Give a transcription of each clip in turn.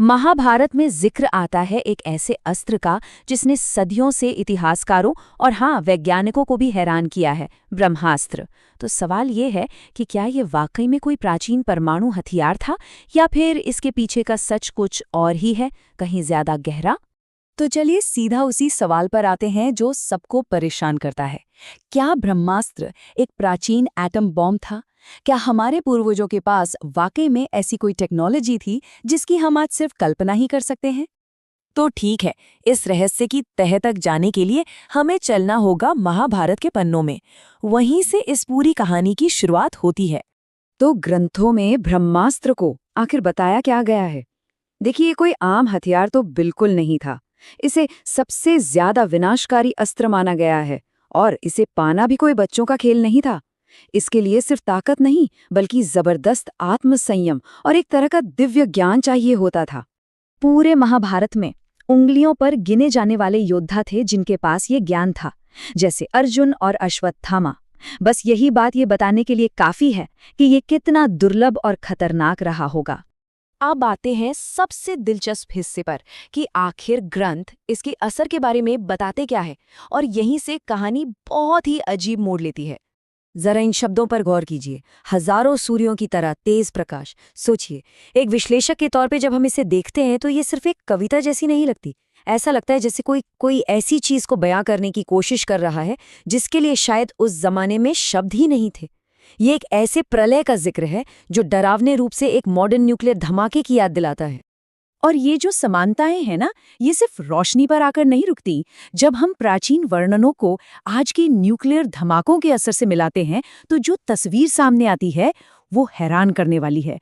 महाभारत में जिक्र आता है एक ऐसे अस्त्र का जिसने सदियों से इतिहासकारों और हाँ वैज्ञानिकों को भी हैरान किया है, ब्रह्मास्त्र। तो सवाल ये है कि क्या ये वाकई में कोई प्राचीन परमाणु हथियार था या फिर इसके पीछे का सच कुछ और ही है, कहीं ज्यादा गहरा। तो चलिए सीधा उसी सवाल पर आते हैं जो सबको परेशान करता है। क्या ब्रह्मास्त्र एक प्राचीन एटम बॉम्ब था? क्या हमारे पूर्वजों के पास वाकई में ऐसी कोई टेक्नोलॉजी थी जिसकी हम आज सिर्फ कल्पना ही कर सकते हैं? तो ठीक है, इस रहस्य की तह तक जाने के लिए हमें चलना होगा महाभारत के पन्नों में। वहीं से इस पूरी कहानी की शुरुआत होती है। तो ग्रंथों में ब्रह्मास्त्र को आखिर बताया क्या गया है? देखिए, ये कोई आम हथियार तो बिल्कुल नहीं था। इसे सबसे ज्यादा विनाशकारी अस्त्र माना गया है और इसे पाना भी कोई बच्चों का खेल नहीं था। इसके लिए सिर्फ ताकत नहीं बल्कि जबरदस्त आत्मसंयम और एक तरह का दिव्य ज्ञान चाहिए होता था। पूरे महाभारत में उंगलियों पर गिने जाने वाले योद्धा थे जिनके पास ये ज्ञान था, जैसे अर्जुन और अश्वत्थामा। बस यही बात ये बताने के लिए काफी है कि ये कितना दुर्लभ और खतरनाक रहा होगा। अब आते हैं सबसे दिलचस्प हिस्से पर कि आखिर ग्रंथ इसके असर के बारे में बताते क्या है, और यहीं से कहानी बहुत ही अजीब मोड़ लेती है। जरा इन शब्दों पर गौर कीजिए, हजारों सूर्यों की तरह तेज प्रकाश। सोचिए, एक विश्लेषक के तौर पे जब हम इसे देखते हैं तो ये सिर्फ एक कविता जैसी नहीं लगती। ऐसा लगता है जैसे कोई ऐसी चीज को बयां करने की कोशिश कर रहा है जिसके लिए शायद उस जमाने में शब्द ही नहीं थे। ये एक ऐसे प्रलय का जिक्र है जो डरावने रूप से एक मॉडर्न न्यूक्लियर धमाके की याद दिलाता है। और ये जो समानताएं हैं ना, ये सिर्फ रोशनी पर आकर नहीं रुकती। जब हम प्राचीन वर्णनों को आज की न्यूक्लियर धमाकों के असर से मिलाते हैं तो जो तस्वीर सामने आती है वो हैरान करने वाली है।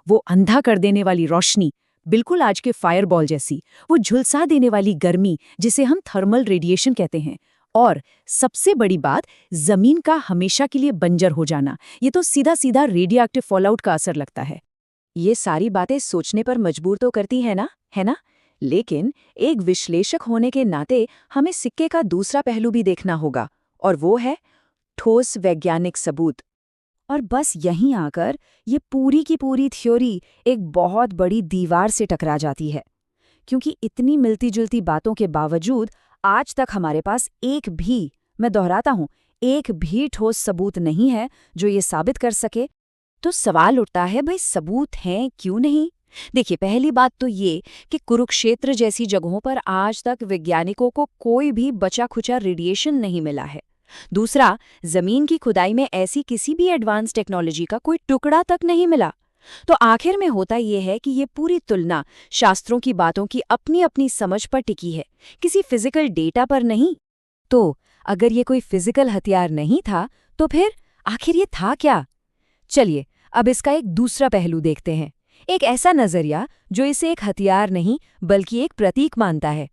वो अंधा कर देने वाली रोशनी, बिल्कुल आज के फायरबॉल जैसी, वो झुलसा देने वाली गर्मी जिसे हम थर्मल रेडिएशन कहते हैं, और सबसे बड़ी बात, जमीन का हमेशा के लिए बंजर हो जाना। ये तो सीधा सीधा रेडियोएक्टिव फॉलआउट का असर लगता है। ये सारी बातें सोचने पर मजबूर तो करती है ना? लेकिन एक विश्लेषक होने के नाते हमें सिक्के का दूसरा पहलू भी देखना होगा, और वो है ठोस वैज्ञानिक सबूत। और बस यहीं आकर ये पूरी की पूरी थ्योरी एक बहुत बड़ी दीवार से टकरा जाती है, क्योंकि इतनी मिलती जुलती बातों के बावजूद आज तक हमारे पास एक भी, मैं दोहराता हूं, एक भी ठोस सबूत नहीं है जो ये साबित कर सके। तो सवाल उठता है, भाई सबूत हैं क्यों नहीं? देखिए, पहली बात तो ये कि कुरुक्षेत्र जैसी जगहों पर आज तक वैज्ञानिकों को कोई भी बचा खुचा रेडिएशन नहीं मिला है। दूसरा, जमीन की खुदाई में ऐसी किसी भी एडवांस टेक्नोलॉजी का कोई टुकड़ा तक नहीं मिला। तो आखिर में होता यह है कि ये पूरी तुलना शास्त्रों की बातों की अपनी अपनी समझ पर टिकी है, किसी फिजिकल डेटा पर नहीं। तो अगर ये कोई फिजिकल हथियार नहीं था तो फिर आखिर ये था क्या? चलिए अब इसका एक दूसरा पहलू देखते हैं, एक ऐसा नजरिया जो इसे एक हथियार नहीं बल्कि एक प्रतीक मानता है।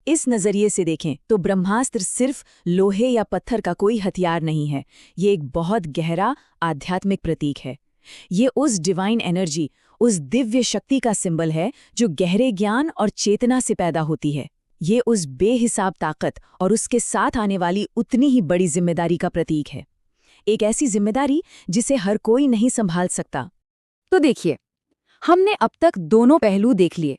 इस नजरिए से देखें तो ब्रह्मास्त्र सिर्फ लोहे या पत्थर का कोई हथियार नहीं है, ये एक बहुत गहरा आध्यात्मिक प्रतीक है। ये उस डिवाइन एनर्जी, उस दिव्य शक्ति का सिंबल है जो गहरे ज्ञान और चेतना से पैदा होती है। ये उस बेहिसाब ताकत और उसके साथ आने वाली उतनी ही बड़ी जिम्मेदारी का प्रतीक है, एक ऐसी जिम्मेदारी जिसे हर कोई नहीं संभाल सकता। तो देखिए, हमने अब तक दोनों पहलू देख लिए।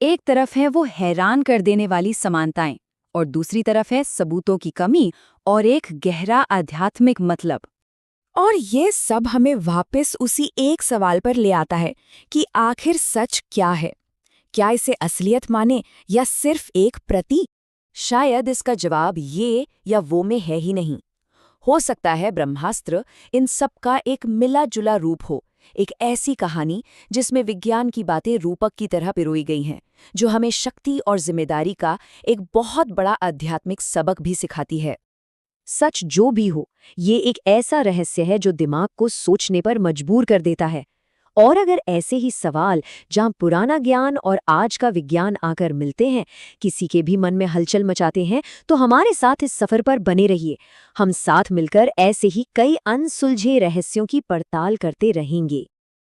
एक तरफ है वो हैरान कर देने वाली समानताएं और दूसरी तरफ है सबूतों की कमी और एक गहरा आध्यात्मिक मतलब। और ये सब हमें वापस उसी एक सवाल पर ले आता है कि आखिर सच क्या है? क्या इसे असलियत माने या सिर्फ एक प्रतीक? शायद इसका जवाब ये या वो में है ही नहीं। हो सकता है ब्रह्मास्त्र इन सब का एक मिला जुला रूप हो, एक ऐसी कहानी जिसमें विज्ञान की बातें रूपक की तरह पिरोई गई हैं, जो हमें शक्ति और जिम्मेदारी का एक बहुत बड़ा आध्यात्मिक सबक भी सिखाती है। सच जो भी हो, ये एक ऐसा रहस्य है जो दिमाग को सोचने पर मजबूर कर देता है। और अगर ऐसे ही सवाल जहां पुराना ज्ञान और आज का विज्ञान आकर मिलते हैं, किसी के भी मन में हलचल मचाते हैं, तो हमारे साथ इस सफर पर बने रहिए। हम साथ मिलकर ऐसे ही कई अनसुलझे रहस्यों की पड़ताल करते रहेंगे।